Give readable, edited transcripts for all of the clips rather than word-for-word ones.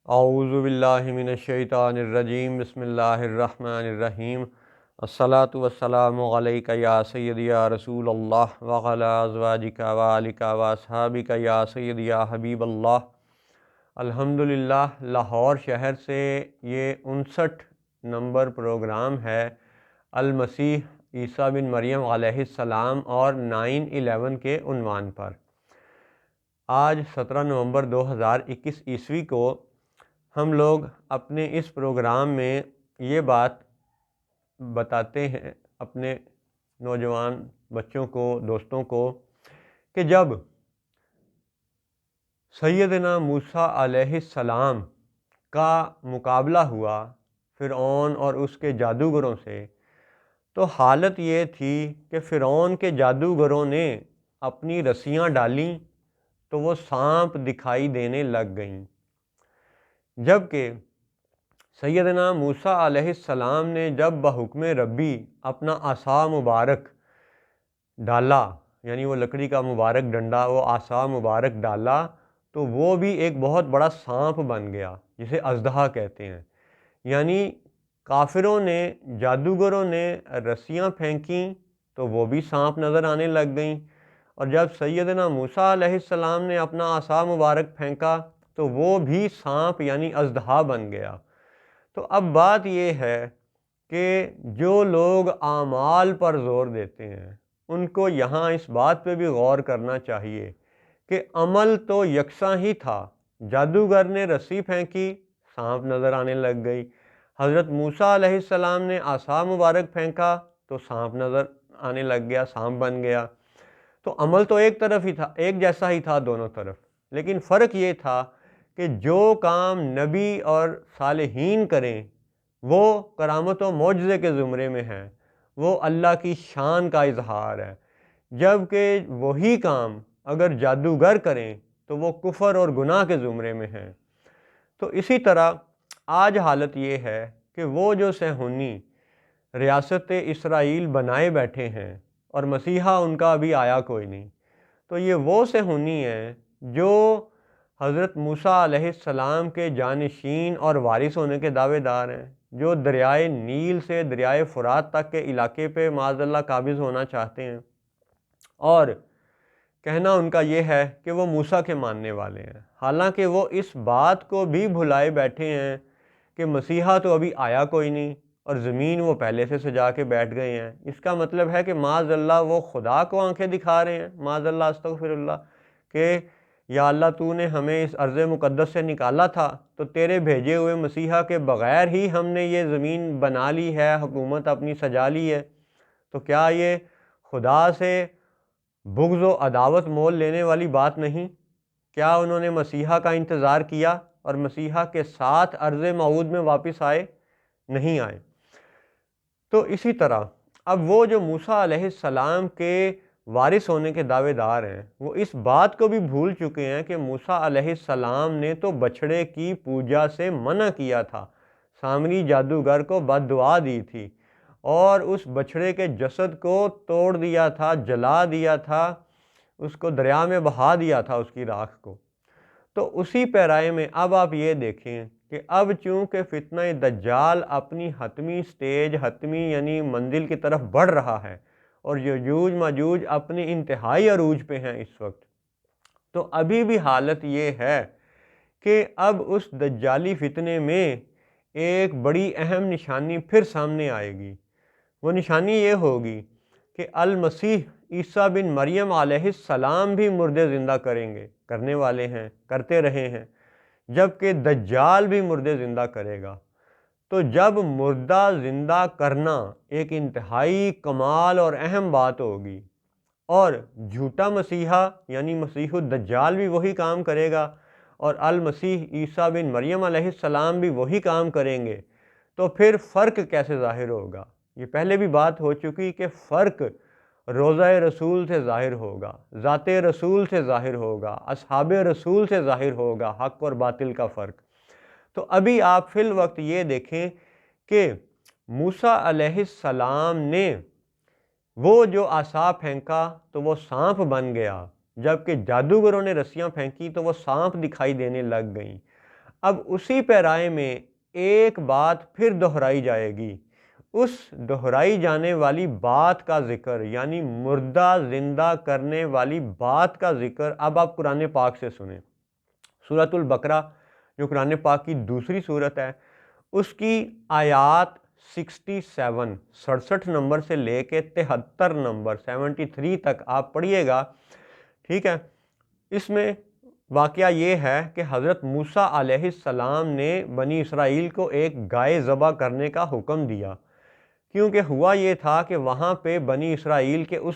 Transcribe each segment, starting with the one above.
اعوذ باللہ من الشیطان الرجیم بسم اللہ الرحمن الرحیم الصلاۃ والسلام علیک یا سیدی یا رسول اللہ وعلی ازواجک وآلک واصحابک یا سیدی یا حبیب اللہ۔ الحمدللہ لاہور شہر سے یہ 59 نمبر پروگرام ہے المسیح عیسیٰ بن مریم علیہ السلام اور 9/11 کے عنوان پر۔ آج 17 نومبر 2021 عیسوی کو ہم لوگ اپنے اس پروگرام میں یہ بات بتاتے ہیں اپنے نوجوان بچوں کو، دوستوں کو، کہ جب سیدنا موسیٰ علیہ السلام کا مقابلہ ہوا فرعون اور اس کے جادوگروں سے، تو حالت یہ تھی کہ فرعون کے جادوگروں نے اپنی رسیاں ڈالیں تو وہ سانپ دکھائی دینے لگ گئیں، جبکہ سیدنا موسیٰ علیہ السلام نے جب بحکم ربی اپنا عصا مبارک ڈالا، یعنی وہ لکڑی کا مبارک ڈنڈا، وہ عصا مبارک ڈالا، تو وہ بھی ایک بہت بڑا سانپ بن گیا جسے اژدہا کہتے ہیں۔ یعنی کافروں نے، جادوگروں نے رسیاں پھینکیں تو وہ بھی سانپ نظر آنے لگ گئیں، اور جب سیدنا موسیٰ علیہ السلام نے اپنا عصا مبارک پھینکا تو وہ بھی سانپ یعنی اژدہا بن گیا۔ تو اب بات یہ ہے کہ جو لوگ اعمال پر زور دیتے ہیں ان کو یہاں اس بات پہ بھی غور کرنا چاہیے کہ عمل تو یکساں ہی تھا۔ جادوگر نے رسی پھینکی، سانپ نظر آنے لگ گئی۔ حضرت موسیٰ علیہ السلام نے عصا مبارک پھینکا تو سانپ نظر آنے لگ گیا، سانپ بن گیا۔ تو عمل تو ایک طرف ہی تھا، ایک جیسا ہی تھا دونوں طرف، لیکن فرق یہ تھا کہ جو کام نبی اور صالحین کریں وہ کرامت و معجزے کے زمرے میں ہیں، وہ اللہ کی شان کا اظہار ہے، جبکہ وہی کام اگر جادوگر کریں تو وہ کفر اور گناہ کے زمرے میں ہیں۔ تو اسی طرح آج حالت یہ ہے کہ وہ جو صہیونی ریاست اسرائیل بنائے بیٹھے ہیں اور مسیحا ان کا ابھی آیا کوئی نہیں، تو یہ وہ صہیونی ہیں جو حضرت موسیٰ علیہ السلام کے جانشین اور وارث ہونے کے دعوے دار ہیں، جو دریائے نیل سے دریائے فرات تک کے علاقے پہ معاذ اللہ قابض ہونا چاہتے ہیں، اور کہنا ان کا یہ ہے کہ وہ موسیٰ کے ماننے والے ہیں، حالانکہ وہ اس بات کو بھی بھلائے بیٹھے ہیں کہ مسیحا تو ابھی آیا کوئی نہیں اور زمین وہ پہلے سے سجا کے بیٹھ گئے ہیں۔ اس کا مطلب ہے کہ معاذ اللہ وہ خدا کو آنکھیں دکھا رہے ہیں، معاذ اللہ استغفر اللہ، کہ یا اللہ تو نے ہمیں اس ارض مقدس سے نکالا تھا تو تیرے بھیجے ہوئے مسیحا کے بغیر ہی ہم نے یہ زمین بنا لی ہے، حکومت اپنی سجا لی ہے، تو کیا یہ خدا سے بغض و عداوت مول لینے والی بات نہیں؟ کیا انہوں نے مسیحا کا انتظار کیا اور مسیحا کے ساتھ ارض موعود میں واپس آئے؟ نہیں آئے۔ تو اسی طرح اب وہ جو موسیٰ علیہ السلام کے وارث ہونے کے دعوے دار ہیں وہ اس بات کو بھی بھول چکے ہیں کہ موسیٰ علیہ السلام نے تو بچھڑے کی پوجا سے منع کیا تھا، سامری جادوگر کو بد دعا دی تھی اور اس بچھڑے کے جسد کو توڑ دیا تھا، جلا دیا تھا، اس کو دریا میں بہا دیا تھا اس کی راکھ کو۔ تو اسی پیرائے میں اب آپ یہ دیکھیں کہ اب چونکہ فتنہ دجال اپنی حتمی سٹیج، حتمی یعنی منزل کی طرف بڑھ رہا ہے اور یجوج ماجوج اپنے انتہائی عروج پہ ہیں اس وقت، تو ابھی بھی حالت یہ ہے کہ اب اس دجالی فتنے میں ایک بڑی اہم نشانی پھر سامنے آئے گی۔ وہ نشانی یہ ہوگی کہ المسیح عیسیٰ بن مریم علیہ السلام بھی مردے زندہ کریں گے، کرنے والے ہیں، کرتے رہے ہیں، جبکہ دجال بھی مردے زندہ کرے گا۔ تو جب مردہ زندہ کرنا ایک انتہائی کمال اور اہم بات ہوگی، اور جھوٹا مسیحا یعنی مسیح الدجال بھی وہی کام کرے گا اور المسیح عیسیٰ بن مریم علیہ السلام بھی وہی کام کریں گے، تو پھر فرق کیسے ظاہر ہوگا؟ یہ پہلے بھی بات ہو چکی کہ فرق روضہ رسول سے ظاہر ہوگا، ذات رسول سے ظاہر ہوگا، اصحاب رسول سے ظاہر ہوگا، حق اور باطل کا فرق۔ تو ابھی آپ فی الوقت یہ دیکھیں کہ موسیٰ علیہ السلام نے وہ جو عصا پھینکا تو وہ سانپ بن گیا، جبکہ جادوگروں نے رسیاں پھینکی تو وہ سانپ دکھائی دینے لگ گئیں۔ اب اسی پیرائے میں ایک بات پھر دہرائی جائے گی، اس دہرائی جانے والی بات کا ذکر یعنی مردہ زندہ کرنے والی بات کا ذکر اب آپ قرآن پاک سے سنیں۔ سورۃ البقرہ جو قرآن پاک کی دوسری سورت ہے، اس کی آیات 67 نمبر سے لے کے 73 نمبر 73 تک آپ پڑھیے گا، ٹھیک ہے۔ اس میں واقعہ یہ ہے کہ حضرت موسیٰ علیہ السلام نے بنی اسرائیل کو ایک گائے ذبح کرنے کا حکم دیا، کیونکہ ہوا یہ تھا کہ وہاں پہ بنی اسرائیل کے اس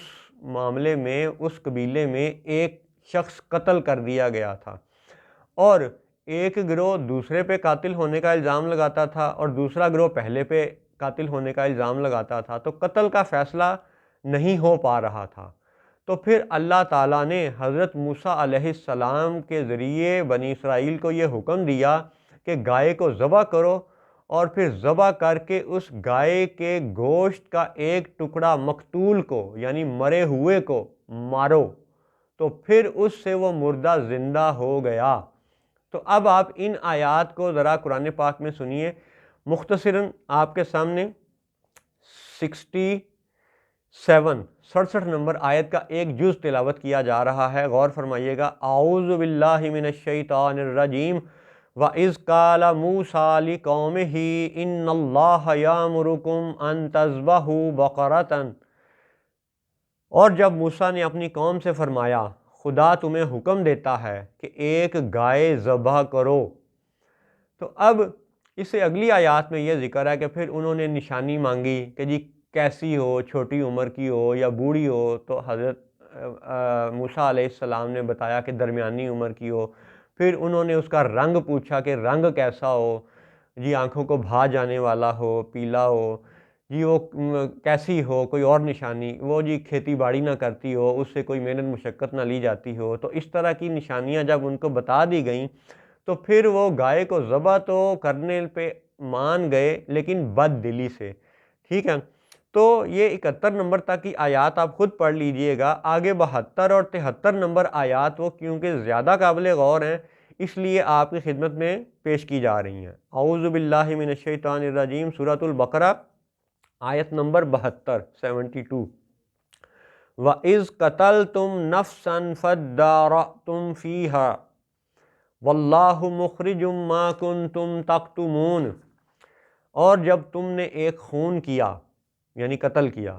معاملے میں، اس قبیلے میں ایک شخص قتل کر دیا گیا تھا، اور ایک گروہ دوسرے پہ قاتل ہونے کا الزام لگاتا تھا اور دوسرا گروہ پہلے پہ قاتل ہونے کا الزام لگاتا تھا، تو قتل کا فیصلہ نہیں ہو پا رہا تھا۔ تو پھر اللہ تعالیٰ نے حضرت موسیٰ علیہ السلام کے ذریعے بنی اسرائیل کو یہ حکم دیا کہ گائے کو ذبح کرو، اور پھر ذبح کر کے اس گائے کے گوشت کا ایک ٹکڑا مقتول کو یعنی مرے ہوئے کو مارو، تو پھر اس سے وہ مردہ زندہ ہو گیا۔ تو اب آپ ان آیات کو ذرا قرآن پاک میں سنیے، مختصراً آپ کے سامنے 67 نمبر آیت کا ایک جز تلاوت کیا جا رہا ہے، غور فرمائیے گا۔ اعوذ باللہ من الشیطان الرجیم وَإِذْ قَالَ مُوسَىٰ لِقَوْمِهِ إِنَّ اللَّهَ يَأْمُرُكُمْ أَن تَذْبَحُوا بَقَرَةً، اور جب موسیٰ نے اپنی قوم سے فرمایا خدا تمہیں حکم دیتا ہے کہ ایک گائے ذبح کرو، تو اب اس سے اگلی آیات میں یہ ذکر ہے کہ پھر انہوں نے نشانی مانگی کہ جی کیسی ہو، چھوٹی عمر کی ہو یا بوڑھی ہو، تو حضرت موسیٰ علیہ السلام نے بتایا کہ درمیانی عمر کی ہو۔ پھر انہوں نے اس کا رنگ پوچھا کہ رنگ کیسا ہو، جی آنکھوں کو بھا جانے والا ہو، پیلا ہو، جی وہ کیسی ہو، کوئی اور نشانی، وہ جی کھیتی باڑی نہ کرتی ہو، اس سے کوئی محنت مشقت نہ لی جاتی ہو۔ تو اس طرح کی نشانیاں جب ان کو بتا دی گئیں تو پھر وہ گائے کو ذبح تو کرنے پہ مان گئے لیکن بد دلی سے، ٹھیک ہے۔ تو یہ 71 نمبر تک کی آیات آپ خود پڑھ لیجئے گا، آگے 72 اور 73 نمبر آیات وہ کیونکہ زیادہ قابل غور ہیں اس لیے آپ کی خدمت میں پیش کی جا رہی ہیں۔ اعوذ باللہ من الشیطان الرجیم، سورۃ البقرہ آیت نمبر 72 وَإِذْ قَتَلْتُمْ نَفْسًا فَادَّارَأْتُمْ فِيهَا وَاللَّهُ مُخْرِجٌ مَا كُنْتُمْ تَكْتُمُونَ، اور جب تم نے ایک خون کیا یعنی قتل کیا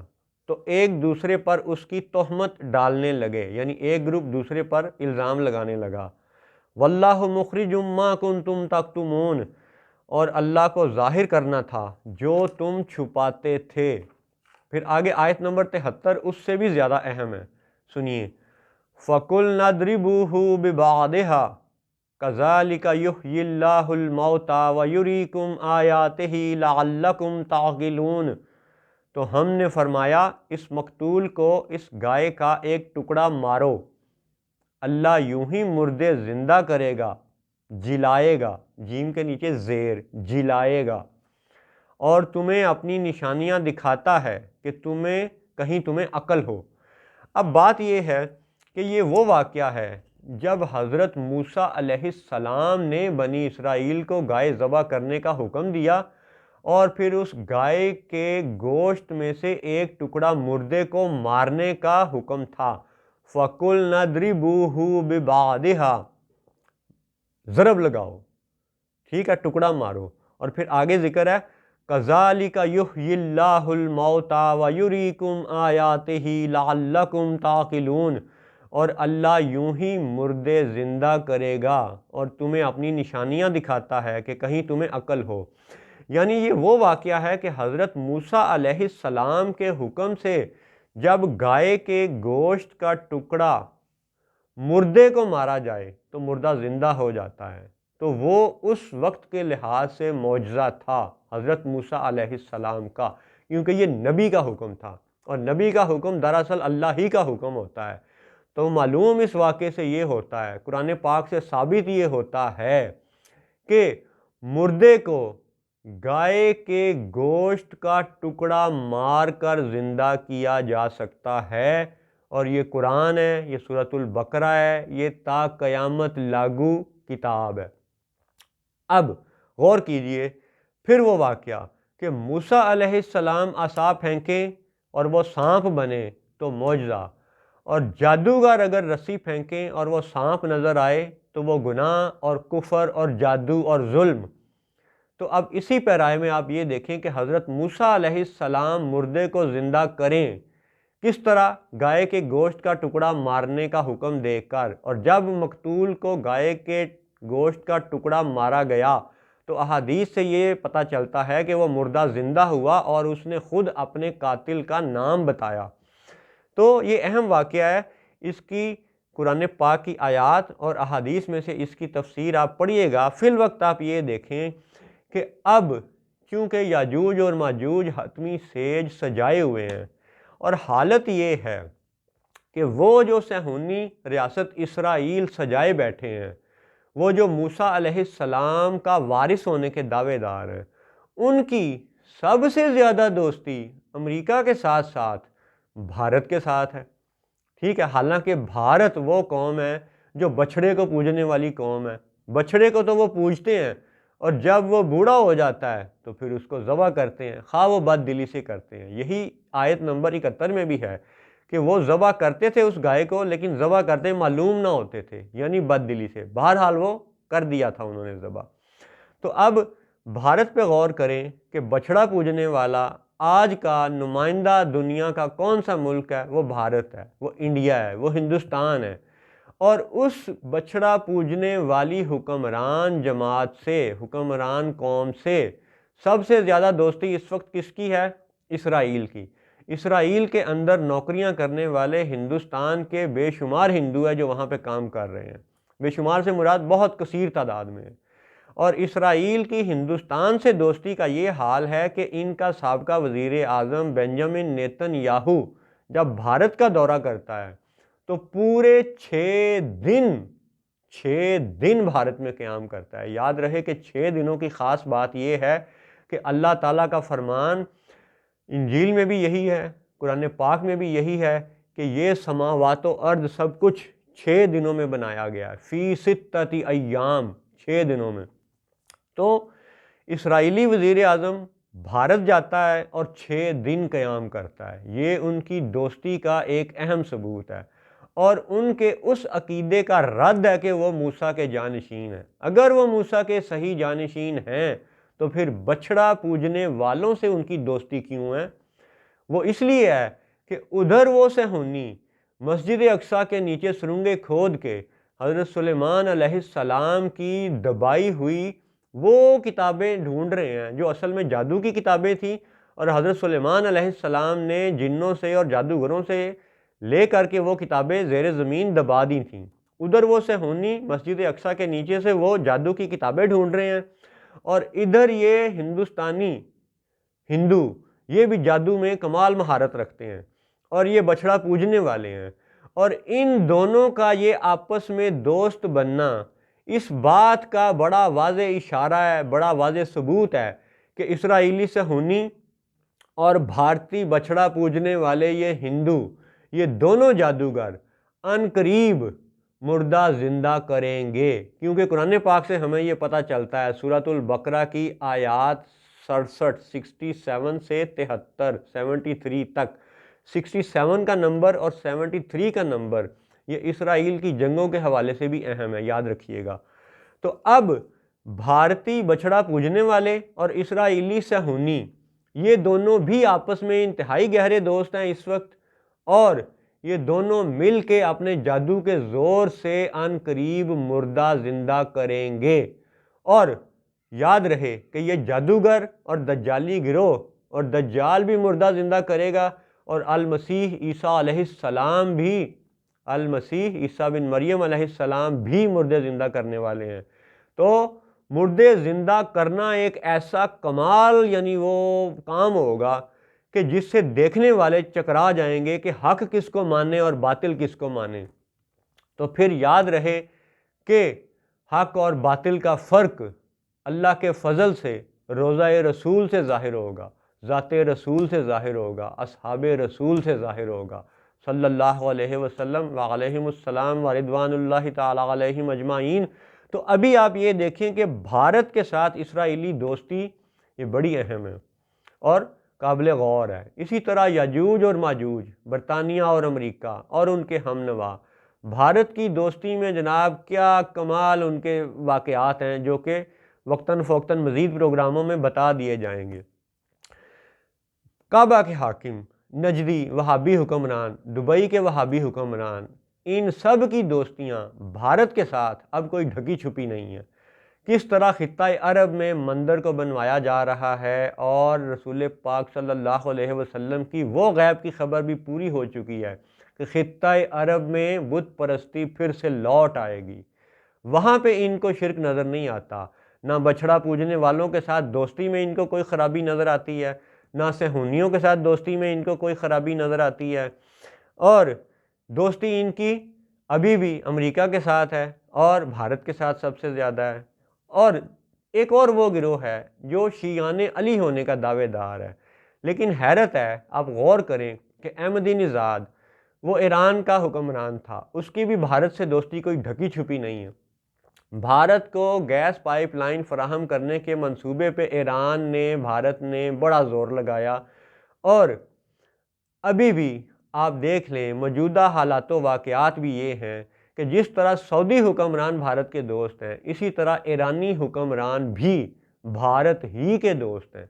تو ایک دوسرے پر اس کی تہمت ڈالنے لگے، یعنی ایک گروپ دوسرے پر الزام لگانے لگا۔ وَاللَّهُ مُخْرِجٌ مَا كُنْتُمْ تَكْتُمُونَ، اور اللہ کو ظاہر کرنا تھا جو تم چھپاتے تھے۔ پھر آگے آیت نمبر 73 اس سے بھی زیادہ اہم ہے، سنیے۔ فَقُلْنَا اضْرِبُوهُ بِبَعْضِهَا كَذَلِكَ يُحْيِي اللَّهُ الْمَوْتَىٰ وَيُرِيكُمْ آيَاتِهِ لَعَلَّكُمْ تَعْقِلُونَ، تو ہم نے فرمایا اس مقتول کو اس گائے کا ایک ٹکڑا مارو، اللہ یوں ہی مردے زندہ کرے گا، جلائے گا، جیم کے نیچے زیر، جلائے گا، اور تمہیں اپنی نشانیاں دکھاتا ہے کہ کہیں تمہیں عقل ہو۔ اب بات یہ ہے کہ یہ وہ واقعہ ہے جب حضرت موسیٰ علیہ السلام نے بنی اسرائیل کو گائے ذبح کرنے کا حکم دیا، اور پھر اس گائے کے گوشت میں سے ایک ٹکڑا مردے کو مارنے کا حکم تھا۔ فَقُلْنَا اضْرِبُوهُ بِبَعْضِهَا، ضرب لگاؤ، ٹھیک ہے، ٹکڑا مارو، اور پھر آگے ذکر ہے كَذَلِكَ يُحْيِي اللَّهُ الْمَوْتَىٰ وَيُرِيكُمْ آيَاتِهِ لَعَلَّكُمْ تَعْقِلُونَ، اور اللہ یوں ہی مردے زندہ کرے گا اور تمہیں اپنی نشانیاں دکھاتا ہے کہ کہیں تمہیں عقل ہو۔ یعنی یہ وہ واقعہ ہے کہ حضرت موسیٰ علیہ السلام کے حکم سے جب گائے کے گوشت کا ٹکڑا مردے کو مارا جائے تو مردہ زندہ ہو جاتا ہے، تو وہ اس وقت کے لحاظ سے معجزہ تھا حضرت موسیٰ علیہ السلام کا، کیونکہ یہ نبی کا حکم تھا، اور نبی کا حکم دراصل اللہ ہی کا حکم ہوتا ہے۔ تو معلوم اس واقعے سے یہ ہوتا ہے، قرآن پاک سے ثابت یہ ہوتا ہے کہ مردے کو گائے کے گوشت کا ٹکڑا مار کر زندہ کیا جا سکتا ہے، اور یہ قرآن ہے، یہ سورۃ البقرہ ہے، یہ تا قیامت لاگو کتاب ہے۔ اب غور کیجئے پھر وہ واقعہ کہ موسیٰ علیہ السلام عصا پھینکیں اور وہ سانپ بنے تو معجزہ، اور جادوگر اگر رسی پھینکیں اور وہ سانپ نظر آئے تو وہ گناہ اور کفر اور جادو اور ظلم۔ تو اب اسی پیرائے میں آپ یہ دیکھیں کہ حضرت موسیٰ علیہ السلام مردے کو زندہ کریں کس طرح، گائے کے گوشت کا ٹکڑا مارنے کا حکم دے کر، اور جب مقتول کو گائے کے گوشت کا ٹکڑا مارا گیا تو احادیث سے یہ پتہ چلتا ہے کہ وہ مردہ زندہ ہوا اور اس نے خود اپنے قاتل کا نام بتایا۔ تو یہ اہم واقعہ ہے، اس کی قرآن پاک کی آیات اور احادیث میں سے اس کی تفسیر آپ پڑھیے گا۔ فی الوقت آپ یہ دیکھیں کہ اب چونکہ یاجوج اور ماجوج حتمی سیج سجائے ہوئے ہیں، اور حالت یہ ہے کہ وہ جو صہیونی ریاست اسرائیل سجائے بیٹھے ہیں، وہ جو موسیٰ علیہ السلام کا وارث ہونے کے دعوے دار ہیں، ان کی سب سے زیادہ دوستی امریکہ کے ساتھ ساتھ بھارت کے ساتھ ہے، ٹھیک ہے۔ حالانکہ بھارت وہ قوم ہے جو بچھڑے کو پوجنے والی قوم ہے، بچھڑے کو تو وہ پوجتے ہیں، اور جب وہ بوڑھا ہو جاتا ہے تو پھر اس کو ذبح کرتے ہیں، خواہ وہ بد دلی سے کرتے ہیں۔ یہی آیت نمبر 71 میں بھی ہے کہ وہ ذبح کرتے تھے اس گائے کو، لیکن ذبح کرتے معلوم نہ ہوتے تھے، یعنی بد دلی سے، بہرحال وہ کر دیا تھا انہوں نے ذبح۔ تو اب بھارت پہ غور کریں کہ بچھڑا پوجنے والا آج کا نمائندہ دنیا کا کون سا ملک ہے؟ وہ بھارت ہے، وہ انڈیا ہے، وہ ہندوستان ہے، اور اس بچھڑا پوجنے والی حکمران جماعت سے، حکمران قوم سے سب سے زیادہ دوستی اس وقت کس کی ہے؟ اسرائیل کی۔ اسرائیل کے اندر نوکریاں کرنے والے ہندوستان کے بے شمار ہندو ہیں جو وہاں پہ کام کر رہے ہیں، بے شمار سے مراد بہت کثیر تعداد میں ہے۔ اور اسرائیل کی ہندوستان سے دوستی کا یہ حال ہے کہ ان کا سابقہ وزیر اعظم بنجامن نیتن یاہو جب بھارت کا دورہ کرتا ہے تو پورے 6 دن بھارت میں قیام کرتا ہے۔ یاد رہے کہ 6 دنوں کی خاص بات یہ ہے کہ اللہ تعالیٰ کا فرمان انجیل میں بھی یہی ہے، قرآن پاک میں بھی یہی ہے کہ یہ سماوات و ارض سب کچھ 6 دنوں میں بنایا گیا ہے، فی ستۃ ایام، 6 دنوں میں۔ تو اسرائیلی وزیر اعظم بھارت جاتا ہے اور 6 دن قیام کرتا ہے، یہ ان کی دوستی کا ایک اہم ثبوت ہے، اور ان کے اس عقیدے کا رد ہے کہ وہ موسیٰ کے جانشین ہیں۔ اگر وہ موسیٰ کے صحیح جانشین ہیں تو پھر بچھڑا پوجنے والوں سے ان کی دوستی کیوں ہے؟ وہ اس لیے ہے کہ ادھر وہ صہیونی مسجد اقصیٰ کے نیچے سرنگیں کھود کے حضرت سلیمان علیہ السلام کی دبائی ہوئی وہ کتابیں ڈھونڈ رہے ہیں جو اصل میں جادو کی کتابیں تھیں، اور حضرت سلیمان علیہ السلام نے جنوں سے اور جادوگروں سے لے کر کے وہ کتابیں زیر زمین دبا دی تھیں۔ ادھر وہ صہیونی مسجد اقصیٰ کے نیچے سے وہ جادو کی کتابیں ڈھونڈ رہے ہیں، اور ادھر یہ ہندوستانی ہندو یہ بھی جادو میں کمال مہارت رکھتے ہیں، اور یہ بچھڑا پوجنے والے ہیں، اور ان دونوں کا یہ آپس میں دوست بننا اس بات کا بڑا واضح اشارہ ہے، بڑا واضح ثبوت ہے کہ اسرائیلی صہیونی اور بھارتی بچھڑا پوجنے والے یہ ہندو، یہ دونوں جادوگر ان قریب مردہ زندہ کریں گے، کیونکہ قرآن پاک سے ہمیں یہ پتہ چلتا ہے۔ سورۃ البقرہ کی آیات 67 67 سے 73 73 تک، 67 کا نمبر اور 73 کا نمبر یہ اسرائیل کی جنگوں کے حوالے سے بھی اہم ہے، یاد رکھیے گا۔ تو اب بھارتی بچھڑا پوجنے والے اور اسرائیلی صہیونی یہ دونوں بھی آپس میں انتہائی گہرے دوست ہیں اس وقت، اور یہ دونوں مل کے اپنے جادو کے زور سے ان قریب مردہ زندہ کریں گے۔ اور یاد رہے کہ یہ جادوگر اور دجالی گروہ، اور دجال بھی مردہ زندہ کرے گا، اور المسیح عیسیٰ علیہ السلام بھی، المسیح عیسیٰ بن مریم علیہ السلام بھی مردے زندہ کرنے والے ہیں۔ تو مردے زندہ کرنا ایک ایسا کمال، یعنی وہ کام ہوگا کہ جس سے دیکھنے والے چکرا جائیں گے کہ حق کس کو مانے اور باطل کس کو مانے۔ تو پھر یاد رہے کہ حق اور باطل کا فرق اللہ کے فضل سے روضہ رسول سے ظاہر ہوگا، ذات رسول سے ظاہر ہوگا، اصحاب رسول سے ظاہر ہوگا صلی اللہ علیہ وسلم وعلیہم السلام ورضوان اللہ تعالی علیہم اجمعین۔ تو ابھی آپ یہ دیکھیں کہ بھارت کے ساتھ اسرائیلی دوستی یہ بڑی اہم ہے اور قابل غور ہے۔ اسی طرح یاجوج اور ماجوج، برطانیہ اور امریکہ اور ان کے ہم نوا، بھارت کی دوستی میں جناب کیا کمال ان کے واقعات ہیں، جو کہ وقتاً فوقتاً مزید پروگراموں میں بتا دیے جائیں گے۔ کعبہ کے حاکم، نجدی وہابی حکمران، دبئی کے وہابی حکمران، ان سب کی دوستیاں بھارت کے ساتھ اب کوئی ڈھکی چھپی نہیں ہیں۔ کس طرح خطہ عرب میں مندر کو بنوایا جا رہا ہے اور رسول پاک صلی اللہ علیہ وسلم کی وہ غیب کی خبر بھی پوری ہو چکی ہے کہ خطہ عرب میں بت پرستی پھر سے لوٹ آئے گی۔ وہاں پہ ان کو شرک نظر نہیں آتا، نہ بچھڑا پوجنے والوں کے ساتھ دوستی میں ان کو کوئی خرابی نظر آتی ہے، نہ صہیونیوں کے ساتھ دوستی میں ان کو کوئی خرابی نظر آتی ہے، اور دوستی ان کی ابھی بھی امریکہ کے ساتھ ہے اور بھارت کے ساتھ سب سے زیادہ ہے۔ اور ایک اور وہ گروہ ہے جو شیعان علی ہونے کا دعوے دار ہے، لیکن حیرت ہے، آپ غور کریں کہ احمدی نژاد وہ ایران کا حکمران تھا، اس کی بھی بھارت سے دوستی کوئی ڈھکی چھپی نہیں ہے۔ بھارت کو گیس پائپ لائن فراہم کرنے کے منصوبے پہ ایران نے، بھارت نے بڑا زور لگایا، اور ابھی بھی آپ دیکھ لیں موجودہ حالات و واقعات بھی یہ ہیں کہ جس طرح سعودی حکمران بھارت کے دوست ہیں، اسی طرح ایرانی حکمران بھی بھارت ہی کے دوست ہیں،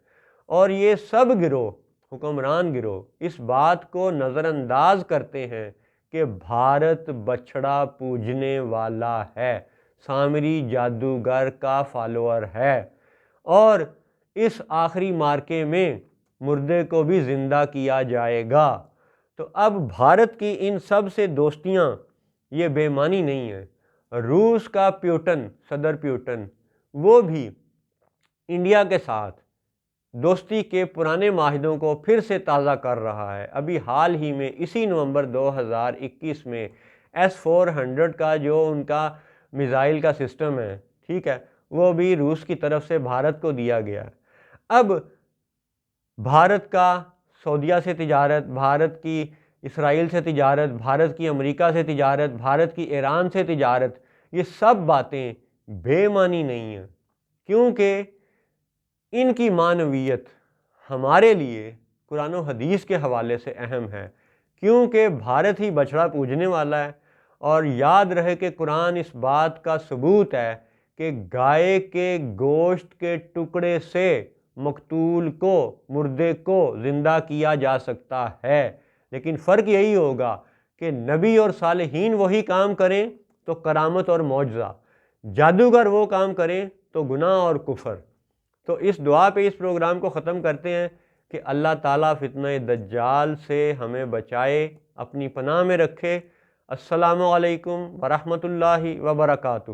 اور یہ سب گروہ، حکمران گروہ، اس بات کو نظر انداز کرتے ہیں کہ بھارت بچھڑا پوجنے والا ہے، سامری جادوگر کا فالوور ہے، اور اس آخری مارکے میں مردے کو بھی زندہ کیا جائے گا۔ تو اب بھارت کی ان سب سے دوستیاں یہ بے معنی نہیں ہیں۔ روس کا پیوٹن، صدر پیوٹن، وہ بھی انڈیا کے ساتھ دوستی کے پرانے معاہدوں کو پھر سے تازہ کر رہا ہے۔ ابھی حال ہی میں اسی نومبر 2021 میں S-400 کا جو ان کا میزائل کا سسٹم ہے، ٹھیک ہے، وہ بھی روس کی طرف سے بھارت کو دیا گیا ہے۔ اب بھارت کا سعودیہ سے تجارت، بھارت کی اسرائیل سے تجارت، بھارت کی امریکہ سے تجارت، بھارت کی ایران سے تجارت، یہ سب باتیں بے معنی نہیں ہیں، کیونکہ ان کی معنویت ہمارے لیے قرآن و حدیث کے حوالے سے اہم ہے، کیونکہ بھارت ہی بچھڑا پوجنے والا ہے۔ اور یاد رہے کہ قرآن اس بات کا ثبوت ہے کہ گائے کے گوشت کے ٹکڑے سے مقتول کو، مردے کو زندہ کیا جا سکتا ہے، لیکن فرق یہی ہوگا کہ نبی اور صالحین وہی کام کریں تو کرامت اور معجزہ، جادوگر وہ کام کریں تو گناہ اور کفر۔ تو اس دعا پہ اس پروگرام کو ختم کرتے ہیں کہ اللہ تعالیٰ فتنہ دجال سے ہمیں بچائے، اپنی پناہ میں رکھے۔ السلام علیکم ورحمۃ اللہ وبرکاتہ۔